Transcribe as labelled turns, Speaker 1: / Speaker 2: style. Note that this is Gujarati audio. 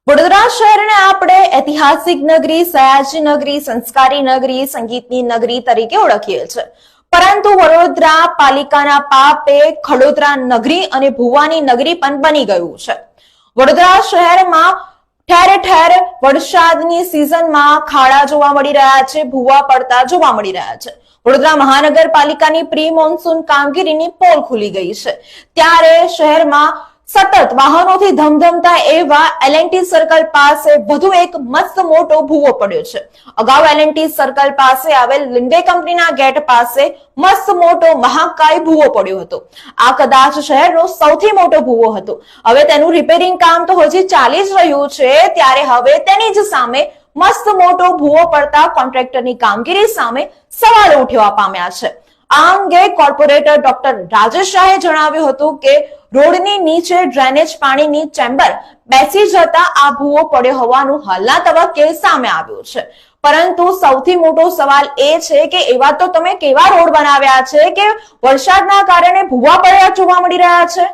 Speaker 1: વડોદરા શહેરને આપણે ઐતિહાસિક નગરી, સયાજી નગરી, સંસ્કારી નગરી, સંગીતની નગરી તરીકે ઓળખીએ છીએ. પરંતુ વડોદરા પાલિકાના પાપે ખડોદરા નગરી અને ભુવાની નગરી પણ બની ગયું છે. વડોદરા શહેરમાં ઠેર ઠેર વરસાદની સિઝનમાં ખાડા જોવા મળી રહ્યા છે, ભૂવા પડતા જોવા મળી રહ્યા છે. વડોદરા મહાનગરપાલિકાની પ્રી મોન્સૂન કામગીરીની પોલ ખુલી ગઈ છે. ત્યારે શહેરમાં સતત વાહનોથી ધમધમતા એવા એલએનટી સર્કલ પાસે વધુ એક મસ્ત મોટો ભૂવો પડ્યો છે. અગાઉ એલએનટી સર્કલ પાસે આવેલ લિન્ડે કંપનીના ગેટ પાસે મસ્ત મોટો મહાકાય ભૂવો પડ્યો હતો. આ કદાચ શહેરનો સૌથી મોટો ભૂવો હતો. હવે તેનું રિપેરિંગ કામ તો હજી ચાલી જ રહ્યું છે, ત્યારે હવે તેની જ સામે મસ્ત મોટો ભૂવો પડતા કોન્ટ્રાક્ટરની કામગીરી સામે સવાલો ઉઠવા પામ્યા છે. આ અંગે કોર્પોરેટર ડોક્ટર રાજેશ શાહે જણાવ્યું હતું કે રોડની નીચે ડ્રેનેજ પાણીની ચેમ્બર બેસી જતા આ ભૂવો પડ્યો હોવાનું હાલના તબક્કે સામે આવ્યું છે. પરંતુ સૌથી મોટો સવાલ એ છે કે એવા તો તમે કેવા રોડ બનાવ્યા છે કે વરસાદના કારણે ભૂવા પડ્યા જોવા મળી રહ્યા છે.